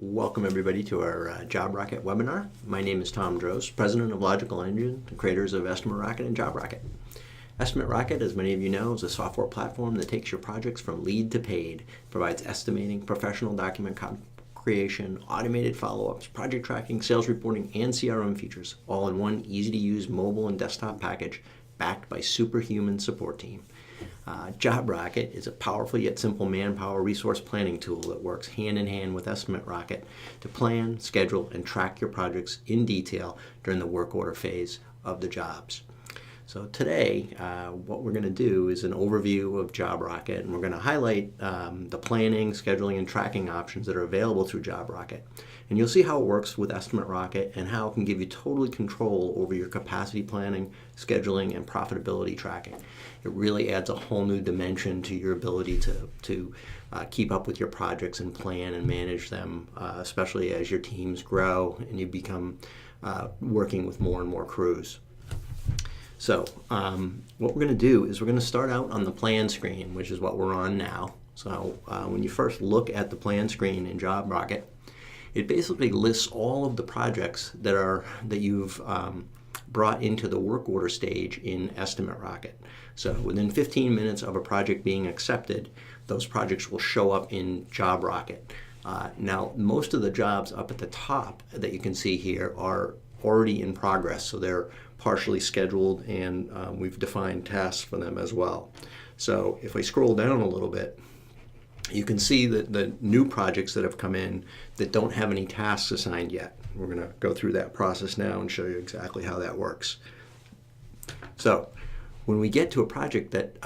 Welcome everybody to our Job Rocket webinar. My name is Tom Droz, President of Logical Engine, the creators of Estimate Rocket and Job Rocket. Estimate Rocket, as many of you know, is a software platform that takes your projects from lead to paid, provides estimating, professional document creation, automated follow-ups, project tracking, sales reporting, and CRM features, all in one easy-to-use mobile and desktop package backed by superhuman support team. Job Rocket is a powerful yet simple manpower resource planning tool that works hand in hand with Estimate Rocket to plan, schedule, and track your projects in detail during the work order phase of the jobs. So today, what we're going to do is an overview of Job Rocket, and we're going to highlight the planning, scheduling, and tracking options that are available through Job Rocket. And you'll see how it works with Estimate Rocket and how it can give you total control over your capacity planning, scheduling, and profitability tracking. It really adds a whole new dimension to your ability to keep up with your projects and plan and manage them, especially as your teams grow and you become working with more and more crews. So what we're going to do is we're going to start out on the plan screen, which is what we're on now. So when you first look at the plan screen in Job Rocket, it basically lists all of the projects that you've brought into the work order stage in Estimate Rocket. So within 15 minutes of a project being accepted, those projects will show up in Job Rocket. Now, most of the jobs up at the top that you can see here are already in progress, so they're partially scheduled, and we've defined tasks for them as well. So if I scroll down a little bit, you can see that the new projects that have come in that don't have any tasks assigned yet. We're going to go through that process now and show you exactly how that works. So when we get to a project that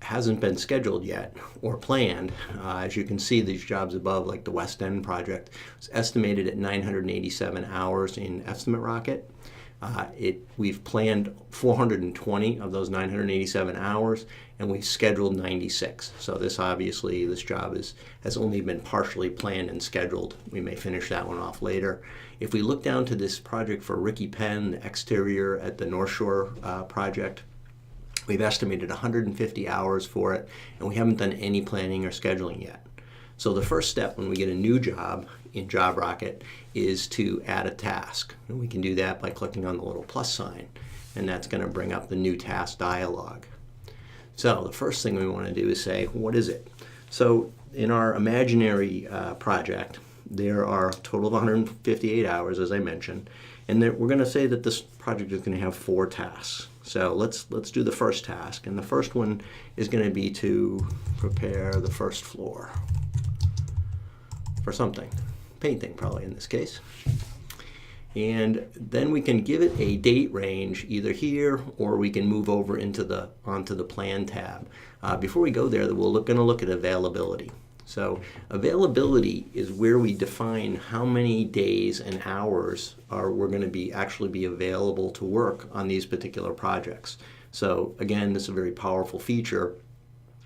hasn't been scheduled yet or planned, as you can see, these jobs above, like the West End project, was estimated at 987 hours in Estimate Rocket. We've planned 420 of those 987 hours, and we've scheduled 96. So this job has only been partially planned and scheduled. We may finish that one off later. If we look down to this project for Ricky Penn, the exterior at the North Shore project, we've estimated 150 hours for it, and we haven't done any planning or scheduling yet. So the first step when we get a new job in Job Rocket is to add a task. And we can do that by clicking on the little plus sign, and that's going to bring up the new task dialog. So the first thing we want to do is say, what is it? So in our imaginary project, there are a total of 158 hours, as I mentioned, and we're going to say that this project is going to have 4 tasks. So let's do the first task, and the first one is going to be to prepare the first floor for something, painting probably in this case. And then we can give it a date range either here, or we can move over onto the plan tab. Before we go there, we're going to look at availability. So availability is where we define how many days and hours we're going to actually be available to work on these particular projects. So again, this is a very powerful feature.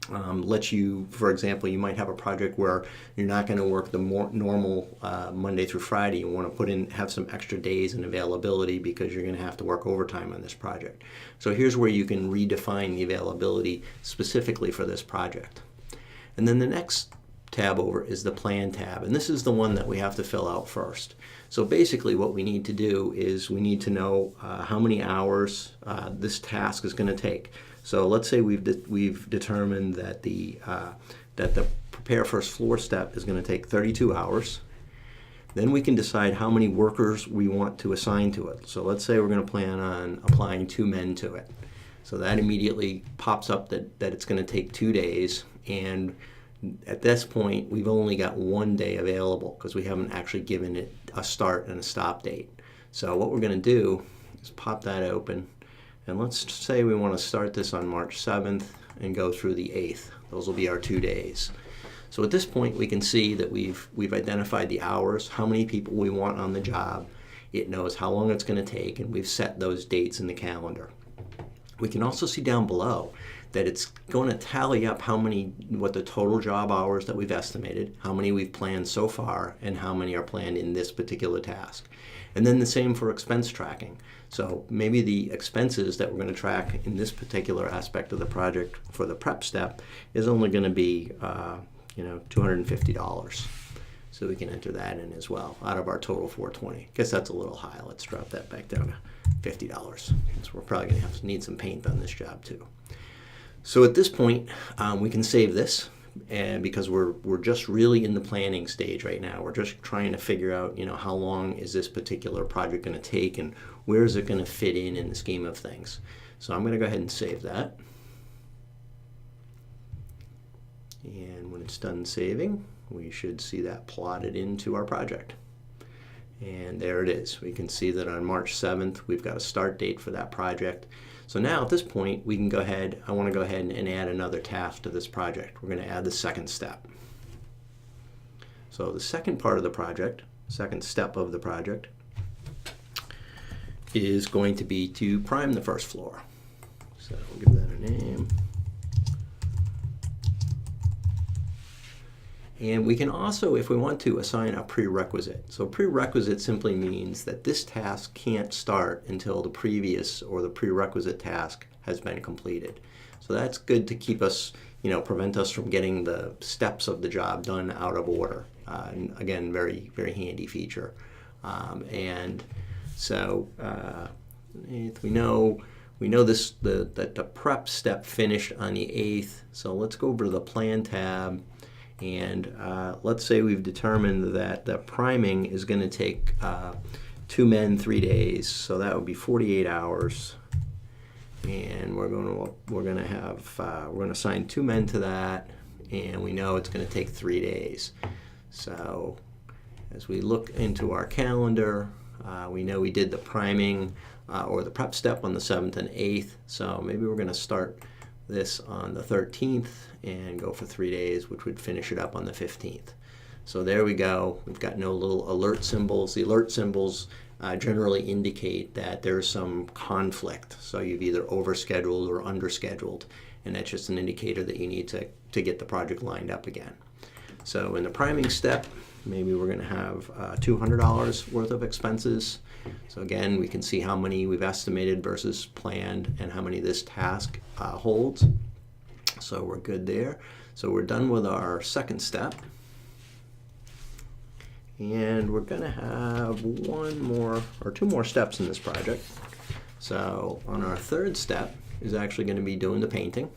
Lets you, for example, you might have a project where you're not going to work the more normal Monday through Friday. You want to have some extra days in availability because you're going to have to work overtime on this project. So here's where you can redefine the availability specifically for this project. And then the next tab over is the plan tab, and this is the one that we have to fill out first. So basically what we need to do is we need to know how many hours this task is going to take. So let's say we've determined that the prepare first floor step is going to take 32 hours. Then we can decide how many workers we want to assign to it. So let's say we're going to plan on applying 2 men to it. So that immediately pops up that it's going to take 2 days, and at this point we've only got 1 day available because we haven't actually given it a start and a stop date. So what we're going to do is pop that open. And let's say we want to start this on March 7th and go through the 8th. Those will be our 2 days. So at this point, we can see that we've identified the hours, how many people we want on the job. It knows how long it's going to take, and we've set those dates in the calendar. We can also see down below that it's going to tally up what the total job hours that we've estimated, how many we've planned so far, and how many are planned in this particular task. And then the same for expense tracking. So maybe the expenses that we're going to track in this particular aspect of the project for the prep step is only going to be $250. So we can enter that in as well out of our total 420. Guess that's a little high. Let's drop that back down to $50. So we're probably going to need some paint on this job too. So at this point, we can save this, and because we're just really in the planning stage right now. We're just trying to figure out, how long is this particular project going to take, and where is it going to fit in the scheme of things. So I'm going to go ahead and save that. And when it's done saving, we should see that plotted into our project. And there it is. We can see that on March 7th, we've got a start date for that project. So now at this point, we can go ahead, I want to go ahead and add another task to this project. We're going to add the second step. So the second part of the project, second step of the project, is going to be to prime the first floor. So we'll give that a name. And we can also, if we want to, assign a prerequisite. So prerequisite simply means that this task can't start until the previous or the prerequisite task has been completed. So that's good to keep us, prevent us from getting the steps of the job done out of order. And again, very, very handy feature. And so we know that the prep step finished on the 8th. So let's go over to the Plan tab. And let's say we've determined that the priming is going to take 2 men, 3 days, so that would be 48 hours. And we're going to assign 2 men to that, and we know it's going to take 3 days. So as we look into our calendar, we know we did the priming or the prep step on the 7th and 8th. So maybe we're going to start this on the 13th and go for 3 days, which would finish it up on the 15th. So there we go. We've got no little alert symbols. The alert symbols generally indicate that there's some conflict. So you've either overscheduled or underscheduled, and that's just an indicator that you need to get the project lined up again. So in the priming step, maybe we're going to have $200 worth of expenses. So again, we can see how many we've estimated versus planned and how many this task holds. So we're good there. So we're done with our second step. And we're going to have 1 more or 2 more steps in this project. So on our third step is actually going to be doing the painting.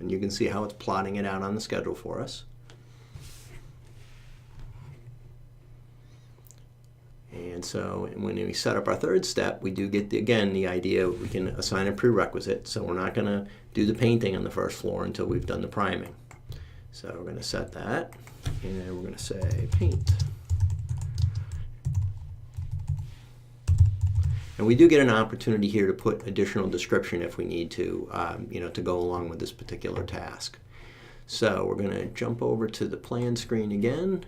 And you can see how it's plotting it out on the schedule for us. And so when we set up our third step, we do get, again, the idea we can assign a prerequisite. So we're not going to do the painting on the first floor until we've done the priming. So we're going to set that, and we're going to say paint. And we do get an opportunity here to put additional description if we need to, to go along with this particular task. So we're going to jump over to the plan screen again.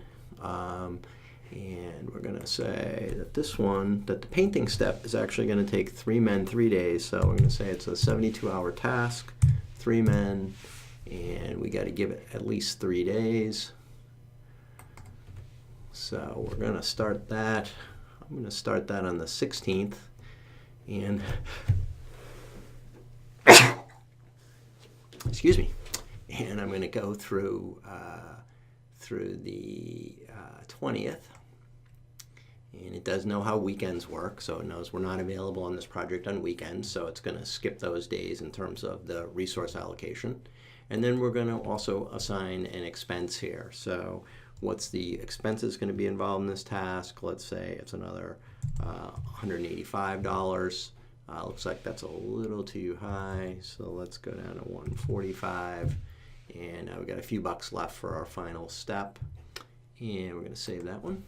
And we're going to say that that the painting step is actually going to take 3 men, 3 days. So we're going to say it's a 72-hour task, 3 men, and we got to give it at least 3 days. So we're going to start that. I'm going to start that on the 16th. And excuse me. And I'm going to go through the 20th. And it does know how weekends work, so it knows we're not available on this project on weekends, so it's going to skip those days in terms of the resource allocation. And then we're going to also assign an expense here. So what's the expenses going to be involved in this task? Let's say it's another $185. Looks like that's a little too high, so let's go down to $145. And we've got a few bucks left for our final step. And we're going to save that one.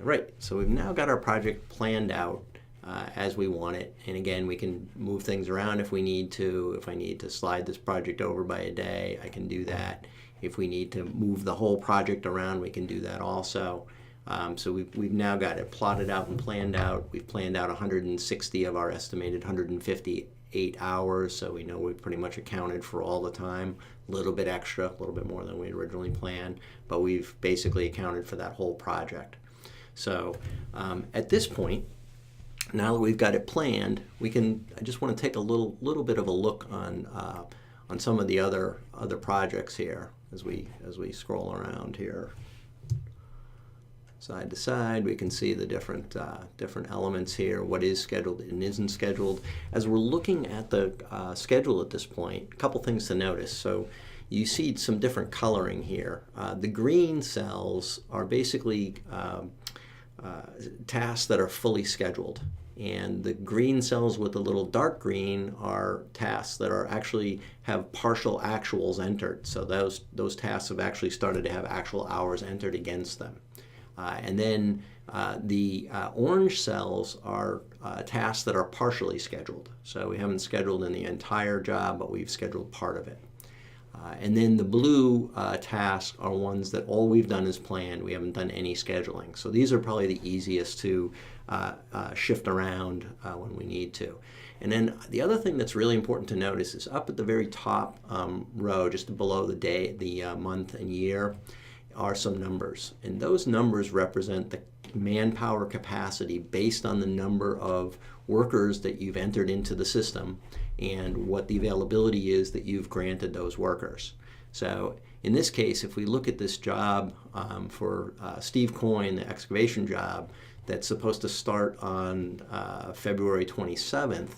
Right, so we've now got our project planned out as we want it. And again, we can move things around if we need to. If I need to slide this project over by a day, I can do that. If we need to move the whole project around, we can do that also. So we've now got it plotted out and planned out. We've planned out 160 of our estimated 158 hours, so we know we've pretty much accounted for all the time. A little bit extra, a little bit more than we had originally planned, but we've basically accounted for that whole project. So at this point, now that we've got it planned, I just want to take a little bit of a look on some of the other projects here as we scroll around here. Side to side, we can see the different elements here, what is scheduled and isn't scheduled. As we're looking at the schedule at this point, a couple things to notice. So you see some different coloring here. The green cells are basically tasks that are fully scheduled. And the green cells with the little dark green are tasks that are actually have partial actuals entered. So those tasks have actually started to have actual hours entered against them. And then the orange cells are tasks that are partially scheduled. So we haven't scheduled in the entire job, but we've scheduled part of it. And then the blue tasks are ones that all we've done is planned. We haven't done any scheduling. So these are probably the easiest to shift around when we need to. And then the other thing that's really important to notice is up at the very top row, just below the day, the month and year, are some numbers. And those numbers represent the manpower capacity based on the number of workers that you've entered into the system and what the availability is that you've granted those workers. So in this case, if we look at this job for Steve Coyne, the excavation job that's supposed to start on February 27th,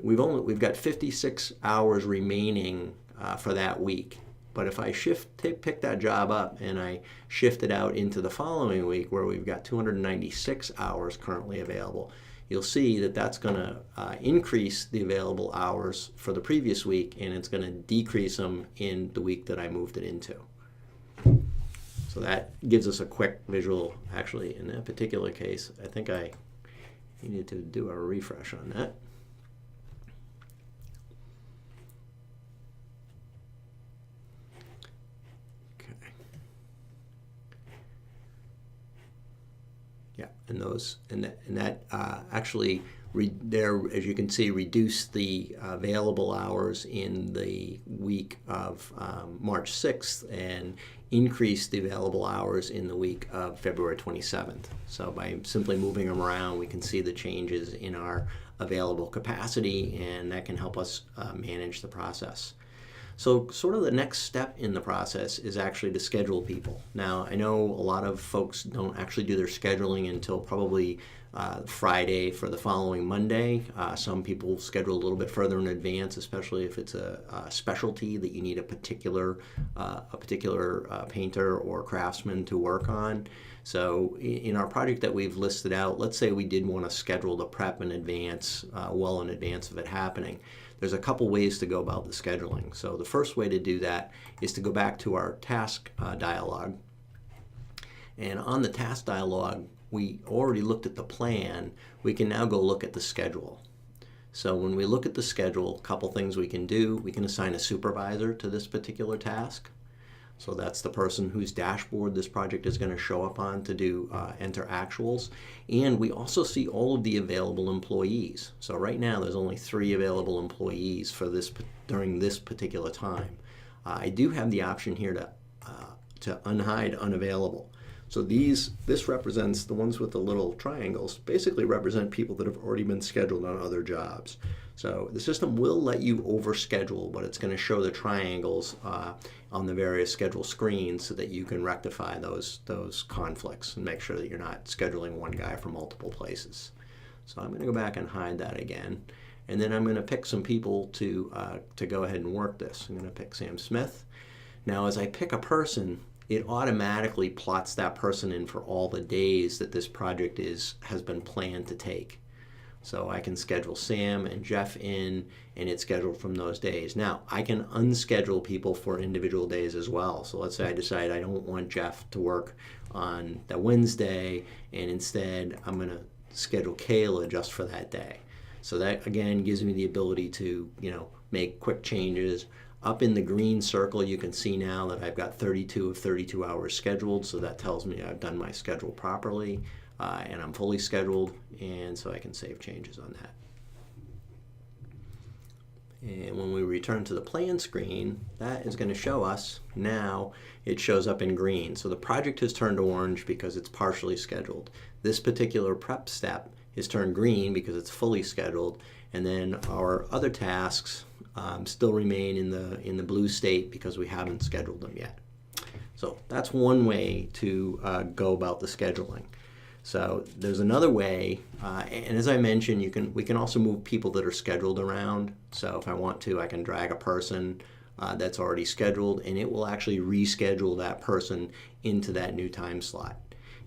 we've got 56 hours remaining for that week. But if I pick that job up and I shift it out into the following week where we've got 296 hours currently available, you'll see that that's going to increase the available hours for the previous week, and it's going to decrease them in the week that I moved it into. So that gives us a quick visual. Actually, in that particular case, I think I needed to do a refresh on that. Yeah, and that actually there, as you can see, reduced the available hours in the week of March 6th and increased the available hours in the week of February 27th. So by simply moving them around, we can see the changes in our available capacity, and that can help us manage the process. So sort of the next step in the process is actually to schedule people. Now, I know a lot of folks don't actually do their scheduling until probably Friday for the following Monday. Some people schedule a little bit further in advance, especially if it's a specialty that you need a particular painter or craftsman to work on. So in our project that we've listed out, let's say we did want to schedule the prep in advance, well in advance of it happening. There's a couple ways to go about the scheduling. So the first way to do that is to go back to our task dialog. And on the task dialog, we already looked at the plan. We can now go look at the schedule. So when we look at the schedule, a couple things we can do. We can assign a supervisor to this particular task. So that's the person whose dashboard this project is going to show up on to do enter actuals. And we also see all of the available employees. So right now there's only 3 available employees for this during this particular time. I do have the option here to unhide unavailable. So this represents, the ones with the little triangles basically represent people that have already been scheduled on other jobs. So the system will let you overschedule, but it's going to show the triangles on the various schedule screens so that you can rectify those conflicts and make sure that you're not scheduling one guy from multiple places. So I'm going to go back and hide that again. And then I'm going to pick some people to go ahead and work this. I'm going to pick Sam Smith. Now as I pick a person, it automatically plots that person in for all the days that this project has been planned to take. So I can schedule Sam and Jeff in, and it's scheduled from those days. Now, I can unschedule people for individual days as well. So let's say I decide I don't want Jeff to work on that Wednesday, and instead I'm going to schedule Kayla just for that day. So that, again, gives me the ability to, make quick changes. Up in the green circle, you can see now that I've got 32 of 32 hours scheduled, so that tells me I've done my schedule properly, and I'm fully scheduled, and so I can save changes on that. And when we return to the plan screen, that is going to show us, now it shows up in green. So the project has turned orange because it's partially scheduled. This particular prep step is turned green because it's fully scheduled, and then our other tasks still remain in the blue state because we haven't scheduled them yet. So that's one way to go about the scheduling. So there's another way, and as I mentioned, we can also move people that are scheduled around. So if I want to, I can drag a person that's already scheduled, and it will actually reschedule that person into that new time slot.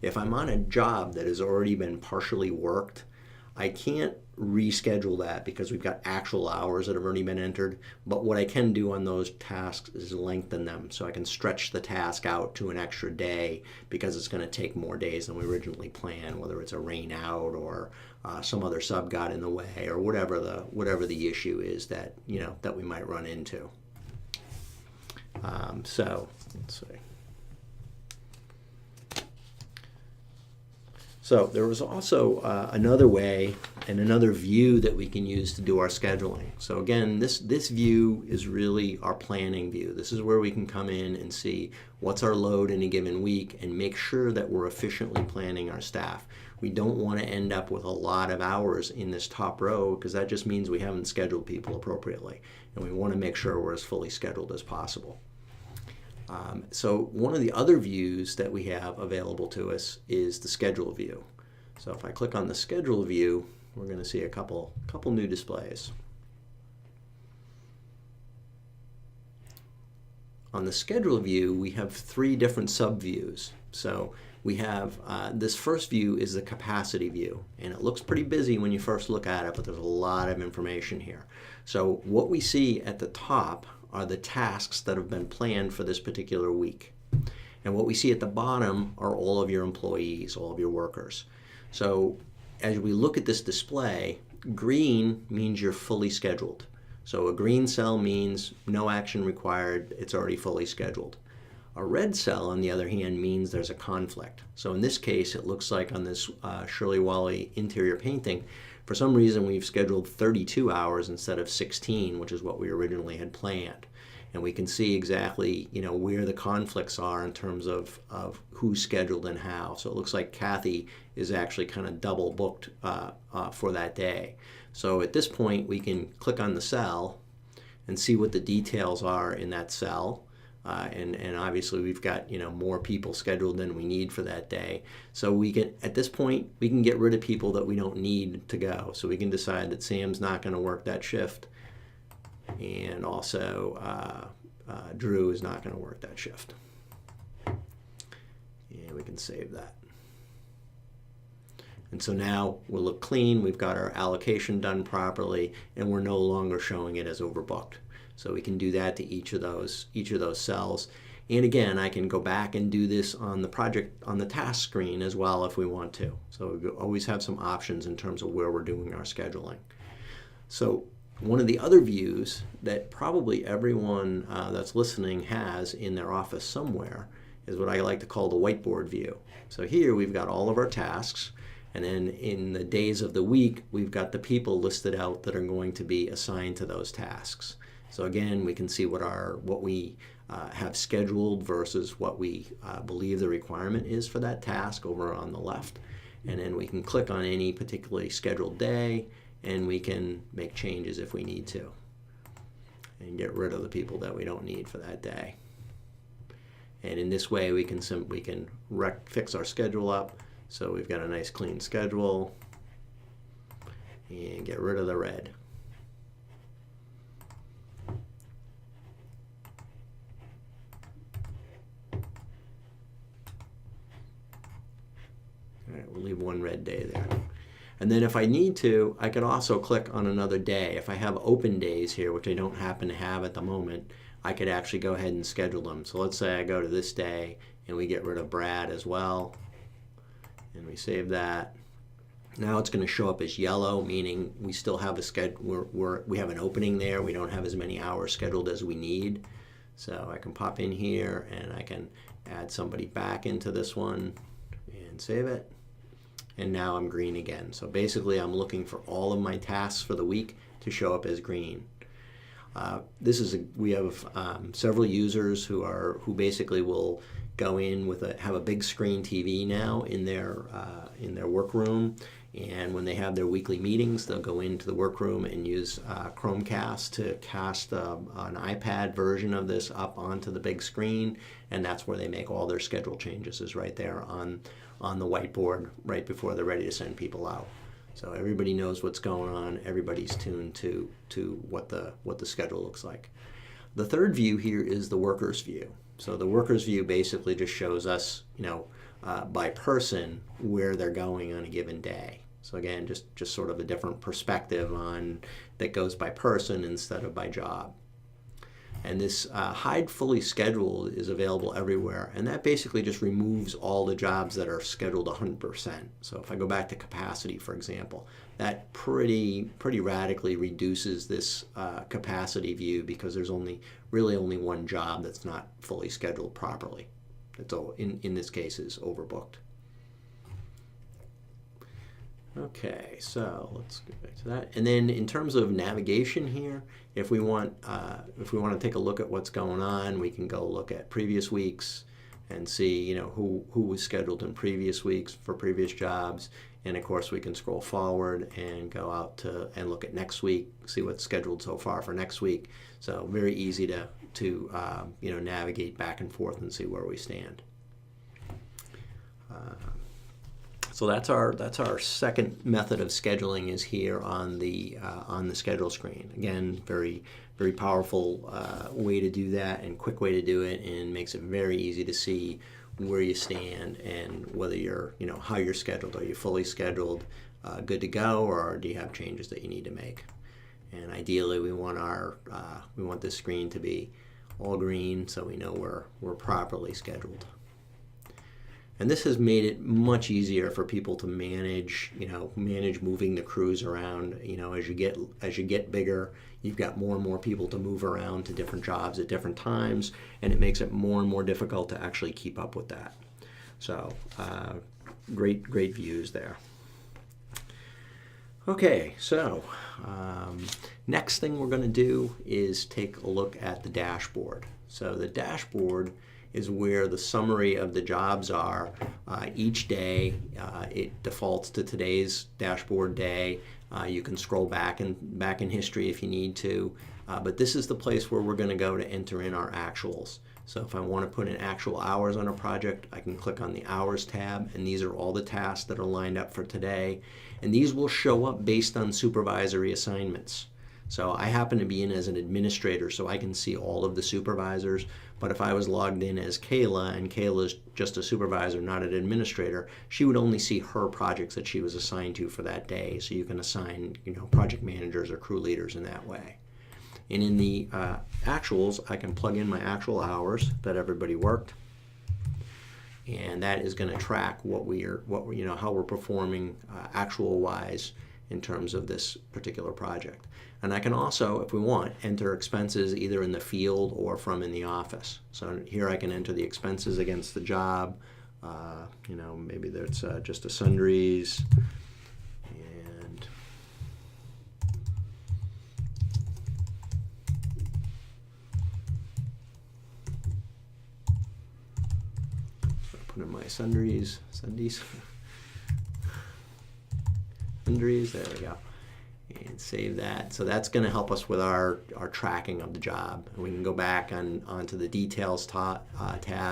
If I'm on a job that has already been partially worked, I can't reschedule that because we've got actual hours that have already been entered, but what I can do on those tasks is lengthen them. So I can stretch the task out to an extra day because it's going to take more days than we originally planned, whether it's a rain out or some other sub got in the way or whatever the issue is that that we might run into. So let's see. So there was also another way and another view that we can use to do our scheduling. So again, this view is really our planning view. This is where we can come in and see what's our load in a given week and make sure that we're efficiently planning our staff. We don't want to end up with a lot of hours in this top row because that just means we haven't scheduled people appropriately. And we want to make sure we're as fully scheduled as possible. So one of the other views that we have available to us is the schedule view. So if I click on the schedule view, we're going to see a couple new displays. On the schedule view, we have 3 different subviews. So we have this first view is the capacity view, and it looks pretty busy when you first look at it, but there's a lot of information here. So what we see at the top are the tasks that have been planned for this particular week. And what we see at the bottom are all of your employees, all of your workers. So as we look at this display, green means you're fully scheduled. So a green cell means no action required, it's already fully scheduled. A red cell, on the other hand, means there's a conflict. So in this case, it looks like on this Shirley Wally interior painting, for some reason we've scheduled 32 hours instead of 16, which is what we originally had planned. And we can see exactly, where the conflicts are in terms of who's scheduled and how. So it looks like Kathy is actually kind of double booked for that day. So at this point, we can click on the cell and see what the details are in that cell. And obviously we've got more people scheduled than we need for that day. So we can, at this point, we can get rid of people that we don't need to go. So we can decide that Sam's not going to work that shift, and also Drew is not going to work that shift. And we can save that. And so now we'll look clean. We've got our allocation done properly, and we're no longer showing it as overbooked. So we can do that to each of those cells. And again, I can go back and do this on the task screen as well if we want to. So we always have some options in terms of where we're doing our scheduling. So one of the other views that probably everyone that's listening has in their office somewhere is what I like to call the whiteboard view. So here we've got all of our tasks, and then in the days of the week, we've got the people listed out that are going to be assigned to those tasks. So again, we can see what we have scheduled versus what we believe the requirement is for that task over on the left. And then we can click on any particularly scheduled day, and we can make changes if we need to and get rid of the people that we don't need for that day. And in this way, we can fix our schedule up. So we've got a nice clean schedule, and get rid of the red. All right, we'll leave one red day there. And then if I need to, I can also click on another day. If I have open days here, which I don't happen to have at the moment, I could actually go ahead and schedule them. So let's say I go to this day and we get rid of Brad as well, and we save that. Now it's going to show up as yellow, meaning we still have a schedule. We have an opening there. We don't have as many hours scheduled as we need. So I can pop in here and I can add somebody back into this one and save it. And now I'm green again. So basically I'm looking for all of my tasks for the week to show up as green. We have several users who basically will go in with have a big screen TV now in their workroom, and when they have their weekly meetings, they'll go into the workroom and use Chromecast to cast an iPad version of this up onto the big screen, and that's where they make all their schedule changes, is right there on the whiteboard right before they're ready to send people out. So everybody knows what's going on. Everybody's tuned to what the schedule looks like. The third view here is the workers view. So the workers view basically just shows us, by person where they're going on a given day. So again, just sort of a different perspective on that goes by person instead of by job. And this hide fully scheduled is available everywhere, and that basically just removes all the jobs that are scheduled 100%. So if I go back to capacity, for example, that pretty radically reduces this capacity view, because there's really only one job that's not fully scheduled properly. That's all, in this case, is overbooked. Okay, so let's get back to that. And then in terms of navigation here, if we want to take a look at what's going on, we can go look at previous weeks and see who was scheduled in previous weeks for previous jobs. And of course we can scroll forward and go out to and look at next week, see what's scheduled so far for next week. So very easy to navigate back and forth and see where we stand. So that's our second method of scheduling, is here on the schedule screen. Again, very powerful way to do that, and quick way to do it, and makes it very easy to see where you stand and whether you're how you're scheduled. Are you fully scheduled, good to go, or do you have changes that you need to make? And ideally, we want this screen to be all green, so we know we're properly scheduled. And this has made it much easier for people to manage moving the crews around. As you get bigger, you've got more and more people to move around to different jobs at different times, and it makes it more and more difficult to actually keep up with that. So great views there. Okay, so next thing we're going to do is take a look at the dashboard. So the dashboard is where the summary of the jobs are each day. It defaults to today's dashboard day. You can scroll back in history if you need to, but this is the place where we're going to go to enter in our actuals. So if I want to put in actual hours on a project, I can click on the hours tab, and these are all the tasks that are lined up for today, and these will show up based on supervisory assignments. So I happen to be in as an administrator, so I can see all of the supervisors. But if I was logged in as Kayla, and Kayla's just a supervisor, not an administrator, she would only see her projects that she was assigned to for that day. So you can assign, project managers or crew leaders in that way. And in the actuals, I can plug in my actual hours that everybody worked, and that is going to track how we're performing actual-wise in terms of this particular project. And I can also, if we want, enter expenses either in the field or from in the office. So here I can enter the expenses against the job. Maybe there's just a sundries, and so I put in my sundries. Sundries, there we go. And save that. So that's going to help us with our tracking of the job. And we can go back onto the details tab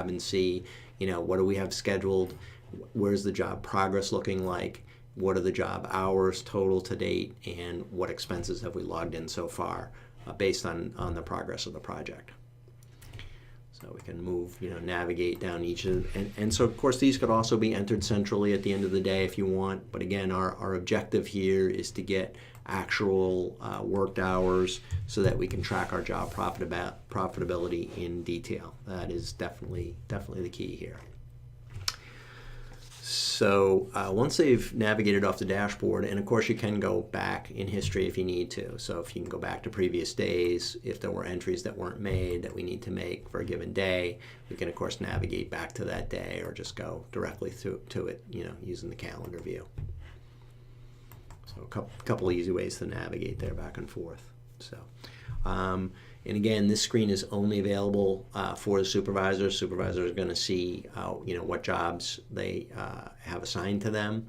and see, what do we have scheduled? Where's the job progress looking like? What are the job hours total to date? And what expenses have we logged in so far based on the progress of the project? So we can move, navigate down each of, and so of course these could also be entered centrally at the end of the day if you want. But again, our objective here is to get actual worked hours so that we can track our job profitability in detail. That is definitely the key here. So once they've navigated off the dashboard, and of course you can go back in history if you need to. So if you can go back to previous days, if there were entries that weren't made that we need to make for a given day, we can of course navigate back to that day or just go directly to it, using the calendar view. So a couple easy ways to navigate there back and forth. So. And again, this screen is only available for the supervisors. Supervisors are going to see, what jobs they have assigned to them.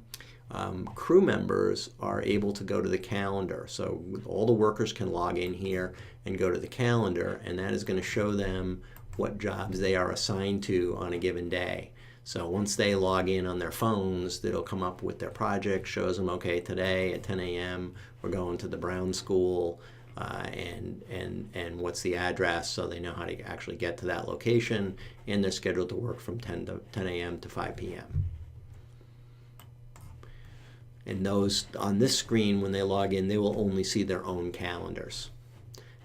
Crew members are able to go to the calendar. So all the workers can log in here and go to the calendar, and that is going to show them what jobs they are assigned to on a given day. So once they log in on their phones, it'll come up with their project, shows them, okay, today at 10 a.m. we're going to the Brown School. And what's the address, so they know how to actually get to that location, and they're scheduled to work from 10 a.m. to 5 p.m. And those on this screen, when they log in, they will only see their own calendars.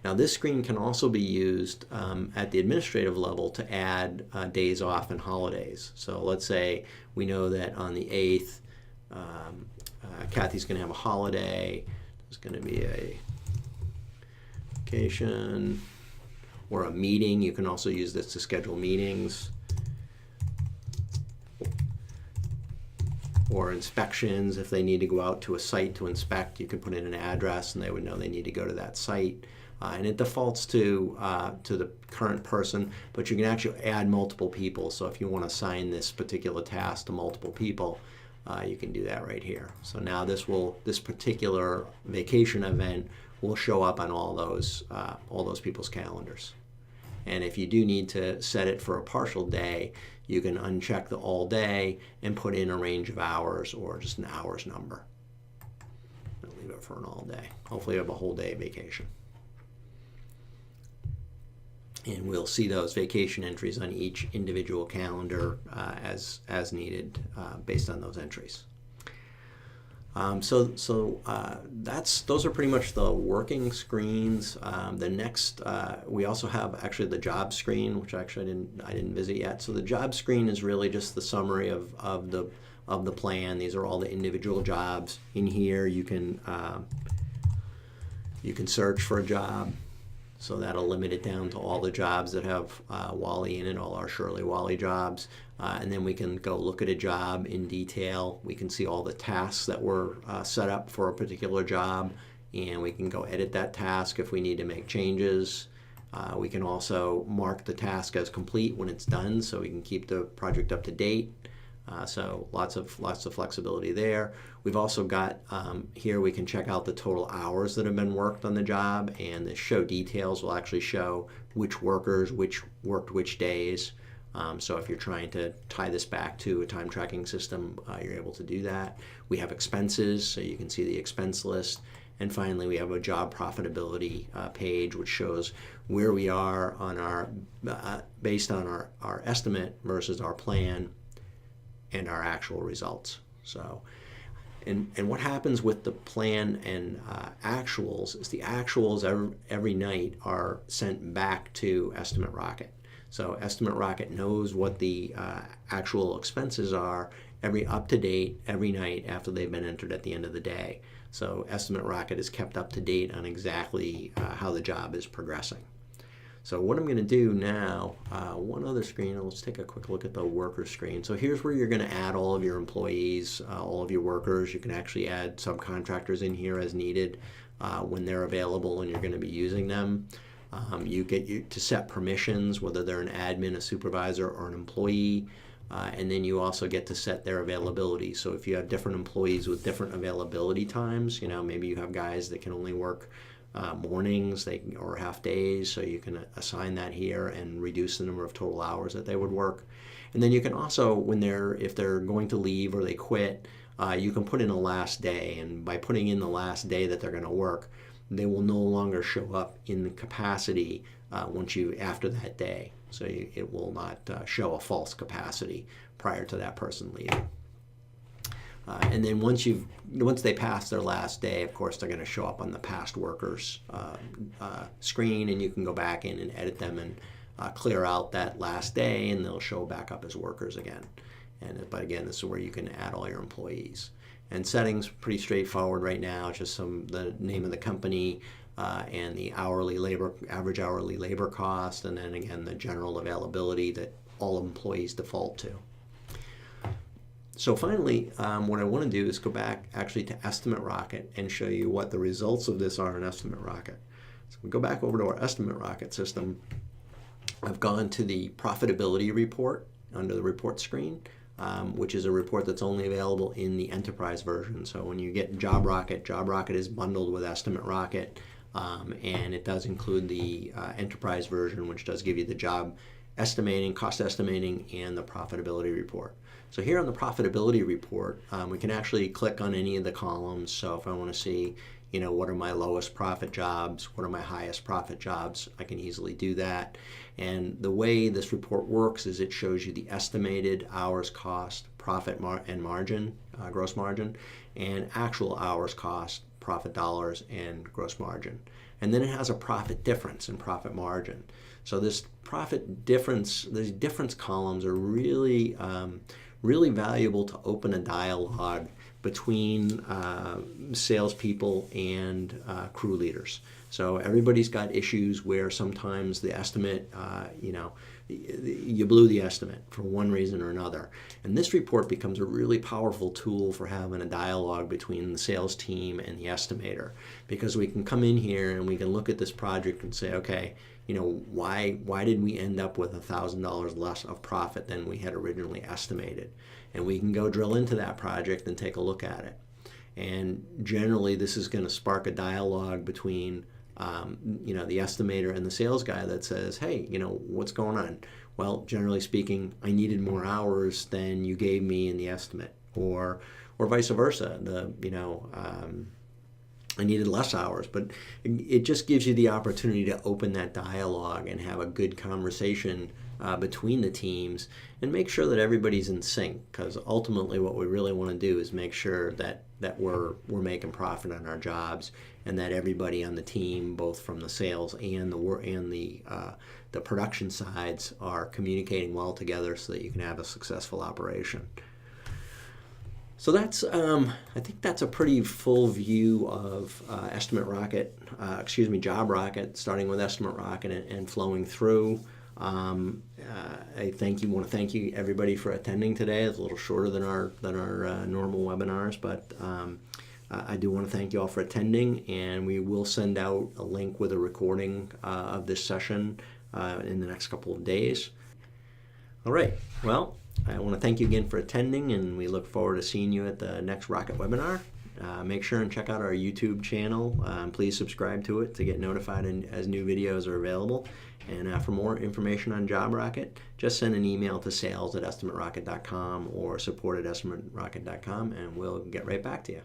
Now this screen can also be used at the administrative level to add days off and holidays. So let's say we know that on the 8th, Kathy's going to have a holiday. There's going to be a vacation or a meeting. You can also use this to schedule meetings or inspections. If they need to go out to a site to inspect, you can put in an address and they would know they need to go to that site. And it defaults to the current person, but you can actually add multiple people. So if you want to assign this particular task to multiple people, you can do that right here. So now this particular vacation event will show up on all those people's calendars. And if you do need to set it for a partial day, you can uncheck the all day and put in a range of hours or just an hours number. I'll leave it for an all day. Hopefully you have a whole day vacation. And we'll see those vacation entries on each individual calendar as needed based on those entries. Those are pretty much the working screens. The next, we also have actually the job screen, which actually I didn't visit yet. So the job screen is really just the summary of the plan. These are all the individual jobs. In here, you can search for a job. So that'll limit it down to all the jobs that have Wally in it, all our Shirley Wally jobs. And then we can go look at a job in detail. We can see all the tasks that were set up for a particular job, and we can go edit that task if we need to make changes. We can also mark the task as complete when it's done, so we can keep the project up to date. So lots of flexibility there. We've also got here we can check out the total hours that have been worked on the job, and the show details will actually show which workers worked which days. So if you're trying to tie this back to a time tracking system, you're able to do that. We have expenses, so you can see the expense list. And finally, we have a job profitability page, which shows where we are on our based on our estimate versus our plan and our actual results. So, and what happens with the plan and actuals is the actuals every night are sent back to Estimate Rocket. So Estimate Rocket knows what the actual expenses are up to date every night after they've been entered at the end of the day. So Estimate Rocket is kept up to date on exactly how the job is progressing. So what I'm going to do now, one other screen, let's take a quick look at the worker screen. So here's where you're going to add all of your employees, all of your workers. You can actually add subcontractors in here as needed when they're available and you're going to be using them. You get to set permissions, whether they're an admin, a supervisor, or an employee. And then you also get to set their availability. So if you have different employees with different availability times, maybe you have guys that can only work mornings or half days, so you can assign that here and reduce the number of total hours that they would work. And then you can also, if they're going to leave or they quit, you can put in a last day, and by putting in the last day that they're going to work, they will no longer show up in the capacity after that day. So it will not show a false capacity prior to that person leaving. And then once they pass their last day, of course, they're going to show up on the past workers screen, and you can go back in and edit them and clear out that last day, and they'll show back up as workers again. But again, this is where you can add all your employees. And settings, pretty straightforward right now, just the name of the company and the average hourly labor cost, and then again the general availability that all employees default to. So finally, what I want to do is go back actually to Estimate Rocket and show you what the results of this are in Estimate Rocket. So we go back over to our Estimate Rocket system. I've gone to the profitability report under the report screen, which is a report that's only available in the enterprise version. So when you get Job Rocket is bundled with Estimate Rocket, and it does include the enterprise version, which does give you the job estimating, cost estimating, and the profitability report. So here on the profitability report, we can actually click on any of the columns. So if I want to see, what are my lowest profit jobs, what are my highest profit jobs, I can easily do that. And the way this report works is it shows you the estimated hours cost, profit and margin, gross margin, and actual hours cost, profit dollars, and gross margin. And then it has a profit difference and profit margin. So this profit difference, these difference columns are really really valuable to open a dialogue between salespeople and crew leaders. So everybody's got issues where sometimes the estimate, you blew the estimate for one reason or another. And this report becomes a really powerful tool for having a dialogue between the sales team and the estimator, because we can come in here and we can look at this project and say, okay, why did we end up with $1,000 less of profit than we had originally estimated? And we can go drill into that project and take a look at it. And generally, this is going to spark a dialogue between the estimator and the sales guy that says, hey, what's going on? Well, generally speaking, I needed more hours than you gave me in the estimate, or vice versa. I needed less hours, but it just gives you the opportunity to open that dialogue and have a good conversation between the teams and make sure that everybody's in sync, because ultimately what we really want to do is make sure that we're making profit on our jobs, and that everybody on the team, both from the sales and the production sides, are communicating well together so that you can have a successful operation. So that's, I think that's a pretty full view of Job Rocket, starting with Estimate Rocket and flowing through. I want to thank you everybody for attending today. It's a little shorter than our normal webinars, but I do want to thank you all for attending, and we will send out a link with a recording of this session in the next couple of days. All right, well, I want to thank you again for attending, and we look forward to seeing you at the next Rocket webinar. Make sure and check out our YouTube channel. Please subscribe to it to get notified as new videos are available. And for more information on Job Rocket, just send an email to sales@estimaterocket.com or support@estimaterocket.com, and we'll get right back to you.